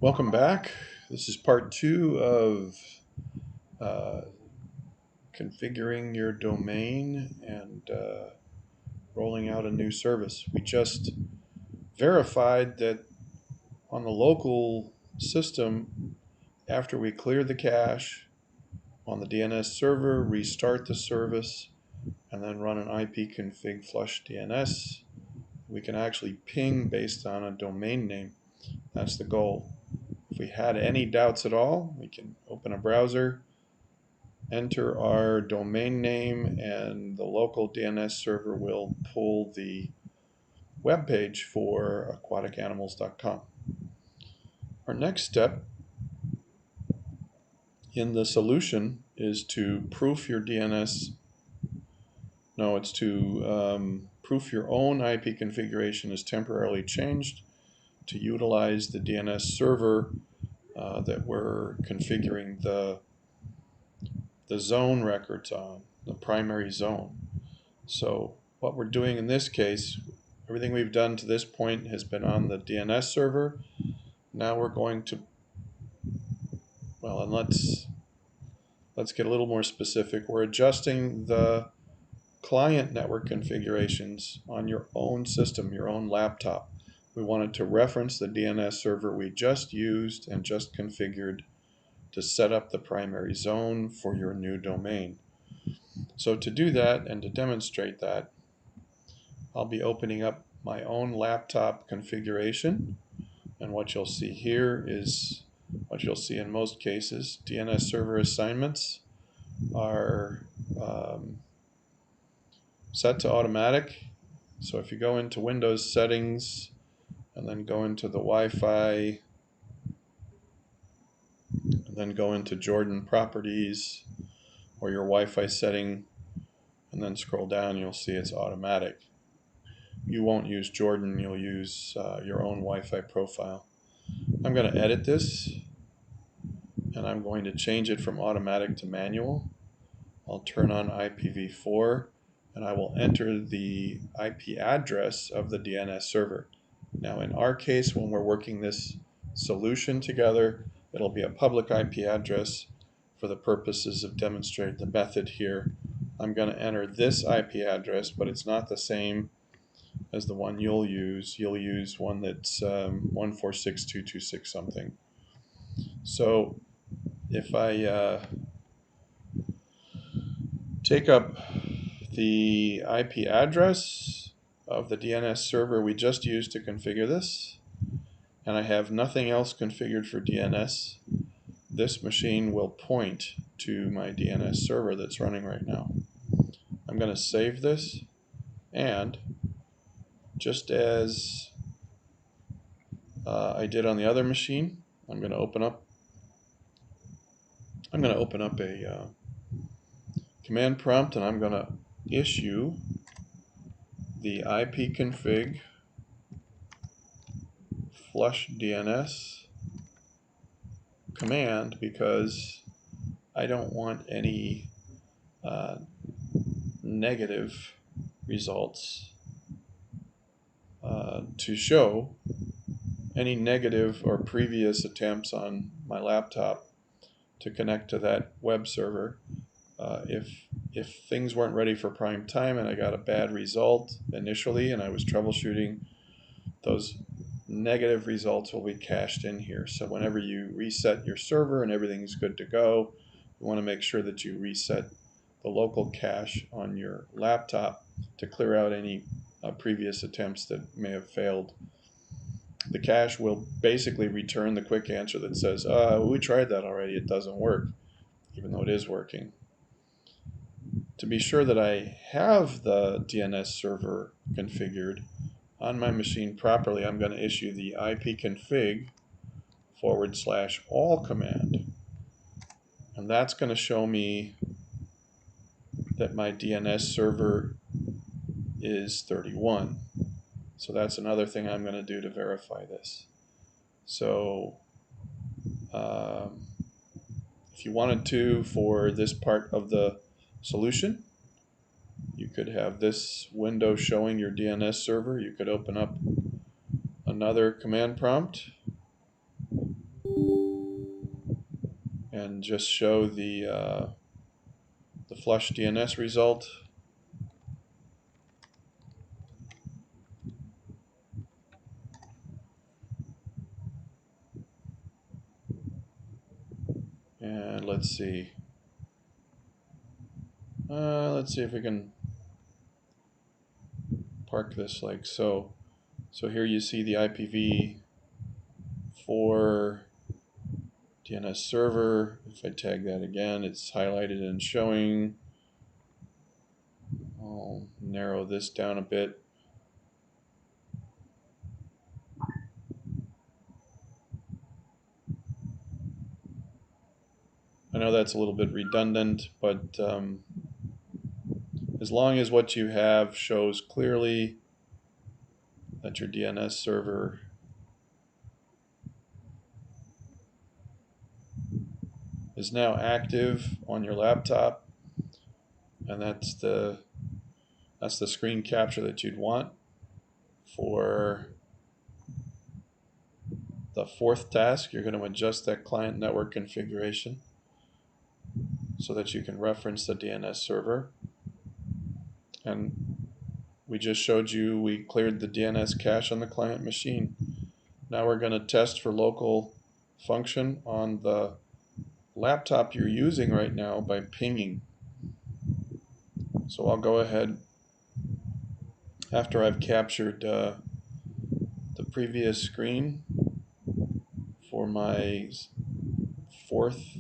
Welcome back. This is part two of uh, configuring your domain and rolling out a new service. We just verified that on the local system, after we clear the cache on the DNS server, restart the service, and then run an ipconfig flush DNS, we can actually ping based on a domain name. That's the goal. If we had any doubts at all, we can open a browser, enter our domain name, and the local DNS server will pull the web page for aquaticanimals.com. Our next step in the solution is to proof your DNS. No, it's to proof your own IP configuration is temporarily changed to utilize the DNS server that we're configuring the zone records on, the primary zone. So what we're doing in this case, everything we've done to this point has been on the DNS server. Now we're going to, well, and let's get a little more specific. We're adjusting the client network configurations on your own system, your own laptop. We wanted to reference the DNS server we just used and just configured to set up the primary zone for your new domain. So to do that and to demonstrate that, I'll be opening up my own laptop configuration, and what you'll see here is what you'll see in most cases. DNS server assignments are set to automatic. So if you go into Windows settings and then go into the Wi-Fi and then go into Jordan properties or your Wi-Fi setting and then scroll down, you'll see it's automatic. You won't use Jordan, you'll use your own Wi-Fi profile. I'm going to edit this and I'm going to change it from automatic to manual. I'll turn on IPv4 and I will enter the IP address of the DNS server. Now in our case, when we're working this solution together, it'll be a public IP address. For the purposes of demonstrating the method here, I'm going to enter this IP address, but it's not the same as the one you'll use. You'll use one that's 146.226 something. So if I take up the IP address of the DNS server we just used to configure this, and I have nothing else configured for DNS, this machine will point to my DNS server that's running right now. I'm going to save this, and just as I did on the other machine, I'm going to open up a command prompt, and I'm going to issue the ipconfig flush DNS command because I don't want any negative results to show any negative or previous attempts on my laptop to connect to that web server. If things weren't ready for prime time and I got a bad result initially and I was troubleshooting, those negative results will be cached in here. So whenever you reset your server and everything's good to go, you want to make sure that you reset the local cache on your laptop to clear out any previous attempts that may have failed. The cache will basically return the quick answer that says, we tried that already, it doesn't work, even though it is working. To be sure that I have the DNS server configured on my machine properly, I'm going to issue the ipconfig /all command. And that's going to show me that my DNS server is 31. So that's another thing I'm going to do to verify this. So if you wanted to, for this part of the solution, you could have this window showing your DNS server. You could open up another command prompt and just show the flush DNS result. And let's see if we can park this like so. So here you see the IPv4 DNS server. If I tag that again, it's highlighted and showing. I'll narrow this down a bit. I know that's a little bit redundant, but as long as what you have shows clearly that your DNS server is now active on your laptop, and that's the screen capture that you'd want for the fourth task. You're going to adjust that client network configuration so that you can reference the DNS server. And we just showed you we cleared the DNS cache on the client machine. Now we're going to test for local function on the laptop you're using right now by pinging. So I'll go ahead, after I've captured the previous screen for my fourth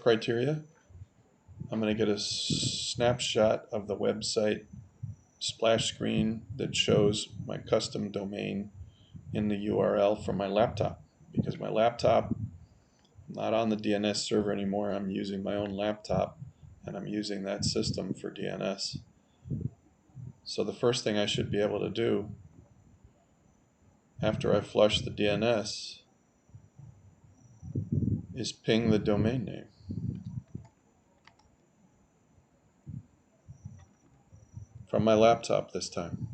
criteria, I'm going to get a snapshot of the website splash screen that shows my custom domain in the URL from my laptop, because my laptop, I'm not on the DNS server anymore. I'm using my own laptop, and I'm using that system for DNS. So the first thing I should be able to do after I flush the DNS is ping the domain name. From my laptop this time.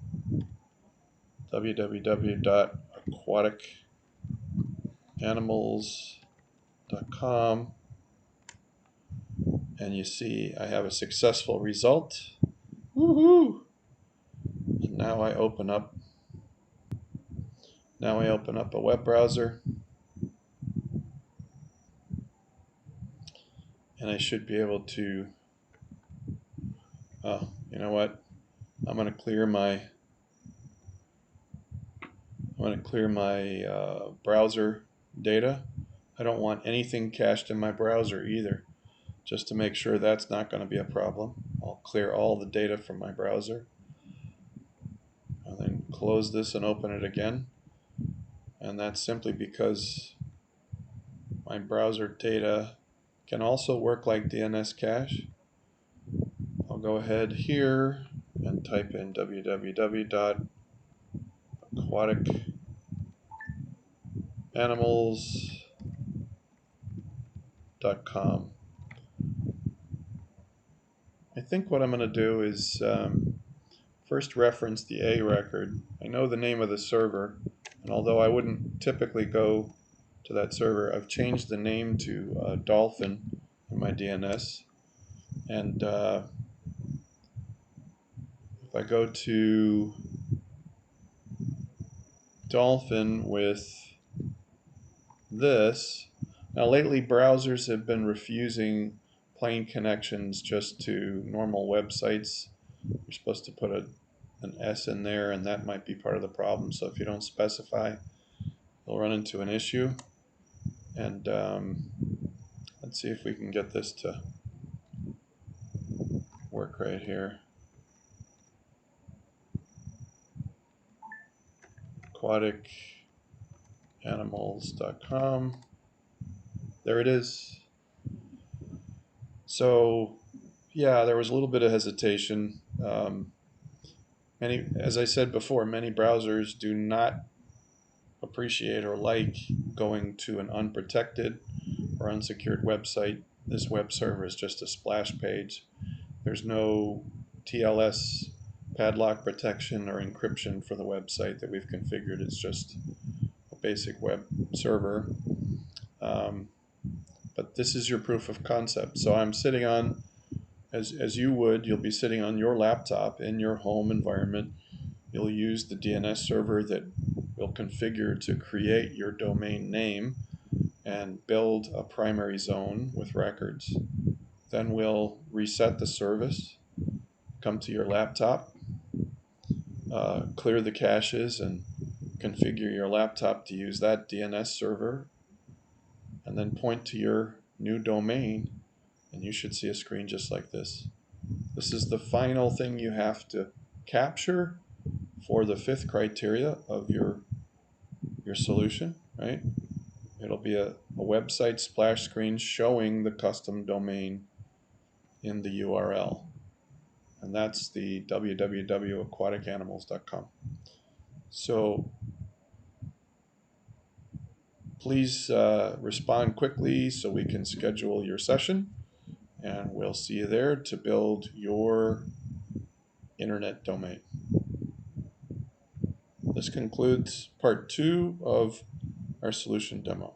www.aquaticanimals.com, and you see I have a successful result. Woohoo! And now I open up a web browser, and I should be able to, oh, you know what? I'm going to clear my browser data. I don't want anything cached in my browser either, just to make sure that's not going to be a problem. I'll clear all the data from my browser, and then close this and open it again. And that's simply because my browser data can also work like DNS cache. I'll go ahead here and type in www.aquaticanimals.com. I think what I'm going to do is first reference the A record. I know the name of the server, and although I wouldn't typically go to that server, I've changed the name to Dolphin in my DNS. And if I go to Dolphin with this, now lately browsers have been refusing plain connections just to normal websites. You're supposed to put an S in there, and that might be part of the problem. So if you don't specify, you'll run into an issue. And let's see if we can get this to work right here. aquaticanimals.com. There it is. So yeah, there was a little bit of hesitation. As I said before, many browsers do not appreciate or like going to an unprotected or unsecured website. This web server is just a splash page. There's no TLS padlock protection or encryption for the website that we've configured. It's just a basic web server. But this is your proof of concept. So I'm sitting on, as you would, you'll be sitting on your laptop in your home environment. You'll use the DNS server that will configure to create your domain name and build a primary zone with records. Then we'll reset the service, come to your laptop, clear the caches and configure your laptop to use that DNS server, and then point to your new domain, and you should see a screen just like this. This is the final thing you have to capture for the fifth criteria of your solution, right? It'll be a website splash screen showing the custom domain in the URL. And that's the www.aquaticanimals.com. So please respond quickly so we can schedule your session, and we'll see you there to build your internet domain. This concludes part 2 of our solution demo.